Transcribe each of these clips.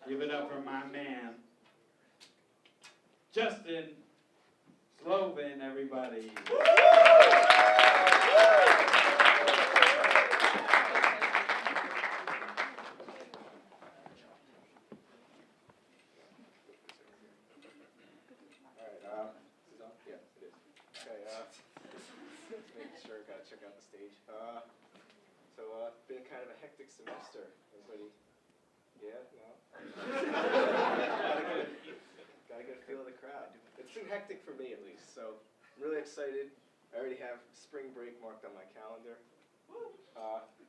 Give it up for my man, Justin Slovin, everybody. Check out the stage. Been kind of a hectic semester. Everybody, yeah, no? gotta get a feel of the crowd. It's been hectic for me at least, so I'm really excited. I already have spring break marked on my calendar.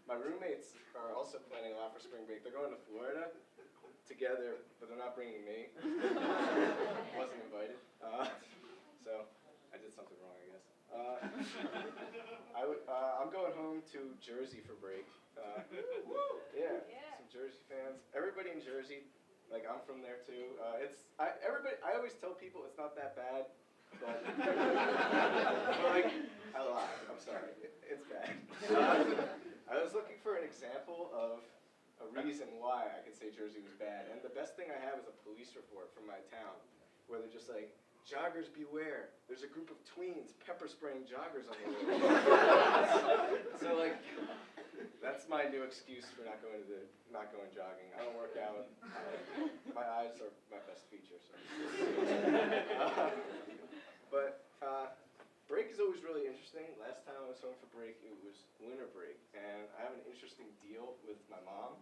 My roommates are also planning a lot for spring break. They're going to Florida together, but they're not bringing me. Wasn't invited. So I did something wrong, I guess. I'm going home to Jersey for break. Yeah, some Jersey fans. Everybody in Jersey, like I'm from there too. I always tell people it's not that bad, but like I lied. I'm sorry, it's bad. I was looking for an example of a reason why I could say Jersey was bad, and the best thing I have is a police report from my town, where they're just like, joggers beware. There's a group of tweens pepper spraying joggers on the road. So like, that's my new excuse for not going jogging. I don't work out. My eyes are my best feature. So. But break is always really interesting. Last time I was home for break, it was winter break, and I have an interesting deal with my mom.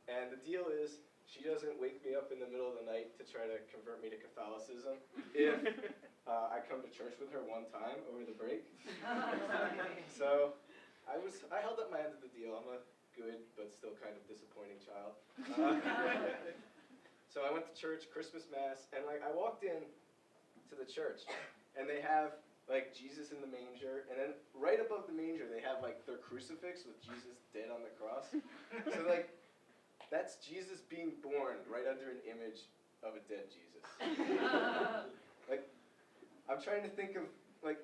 And the deal is, she doesn't wake me up in the middle of the night to try to convert me to Catholicism if I come to church with her one time over the break. So I held up my end of the deal. I'm a good but still kind of disappointing child. So I went to church, Christmas Mass, and like I walked in to the church, and they have like Jesus in the manger, and then right above the manger they have like their crucifix with Jesus dead on the cross. So like, that's Jesus being born right under an image of a dead Jesus. Like, I'm trying to think of, like,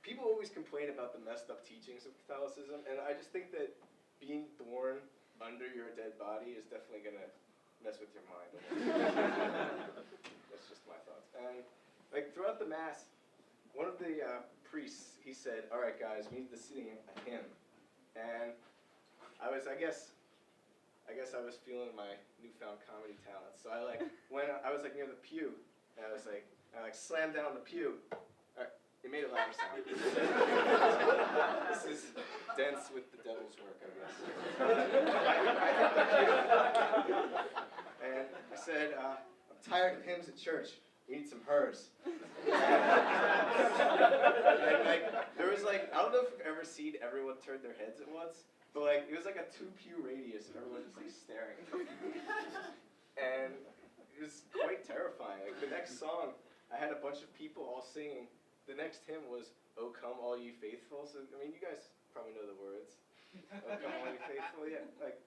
people always complain about the messed up teachings of Catholicism, and I just think that being born under your dead body is definitely going to mess with your mind. That's just my thoughts. And, like, throughout the Mass, one of the priests, he said, all right, guys, we need to sing a hymn. And I guess I was feeling my newfound comedy talents. So I was near the pew, and I slammed down the pew. All right, it made a louder sound. This is dense with the devil's work, I guess. And I said, I'm tired of hymns at church. We need some hers. And like, there was like, I don't know if you've ever seen everyone turn their heads at once. But like, it was like a 2-pew radius, and everyone just like staring. And it was quite terrifying. Like the next song, I had a bunch of people all singing. The next hymn was "O Come All Ye Faithful." So I mean, you guys probably know the words. "O Come All Ye Faithful," yeah. Like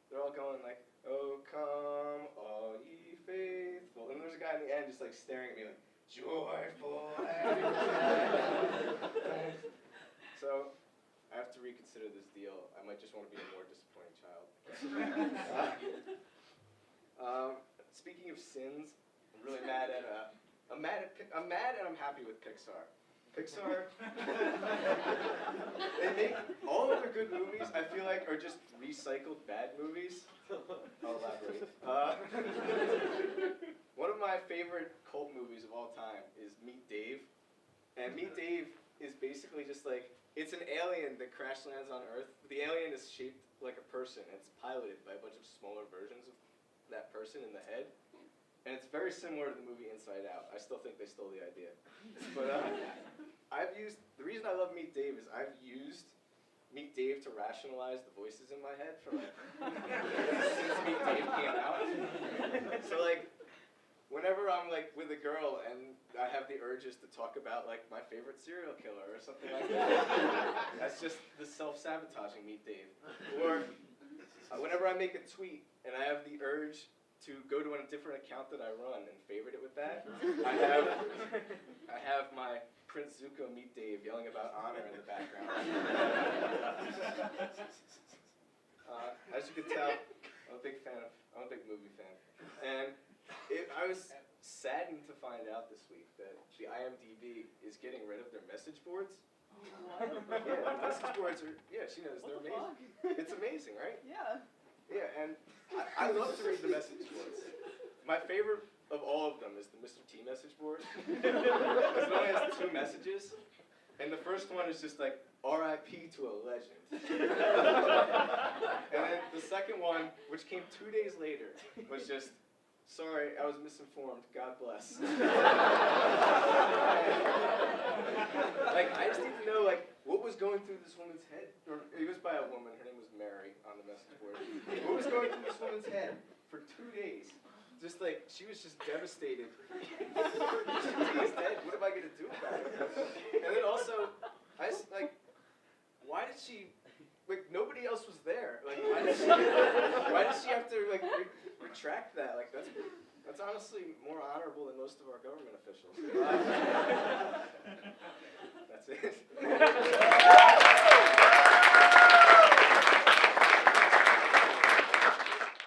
they're all going like, "O come all ye faithful," and there's a guy in the end just like staring at me like, "Joyful." So I have to reconsider this deal. I might just want to be a more disappointing child. Speaking of sins, I'm really mad at. I'm mad and I'm happy with Pixar. Pixar, they make all of their good movies. I feel like are just recycled bad movies. I'll elaborate. One of my favorite cult movies of all time is Meet Dave, and Meet Dave is basically just like. It's an alien that crash lands on Earth. The alien is shaped like a person. It's piloted by a bunch of smaller versions of that person in the head. And it's very similar to the movie Inside Out. I still think they stole the idea. But the reason I love Meet Dave is I've used Meet Dave to rationalize the voices in my head for like, since Meet Dave came out. So like, whenever I'm like with a girl and I have the urges to talk about like my favorite serial killer or something like that, that's just the self-sabotaging Meet Dave. Or whenever I make a tweet and I have the urge to go to a different account that I run and favorite it with that, I have my Prince Zuko Meet Dave yelling about honor in the background. As you can tell, I'm a I'm a big movie fan. And I was saddened to find out this week that the IMDb is getting rid of their message boards. What? Yeah, the message boards are, yeah, she knows, they're What the amazing. fuck? It's amazing, right? Yeah. Yeah, and I love to read the message boards. My favorite of all of them is the Mr. T message board. It only has 2 messages, and the first one is just like, R.I.P. to a legend. And then the second one, which came 2 days later, was just, sorry, I was misinformed, God bless. Like, I just need to know, like, what was going through this woman's head? Or, it was by a woman, her name was Mary on the message board. What was going through this woman's head for 2 days? Just like, she was just devastated. He's dead, what am I going to do about it? And then also, I just, like, why did she, like, nobody else was there. Like, why did she have to, like, retract that? Like, that's honestly more honorable than most of our government officials. That's it.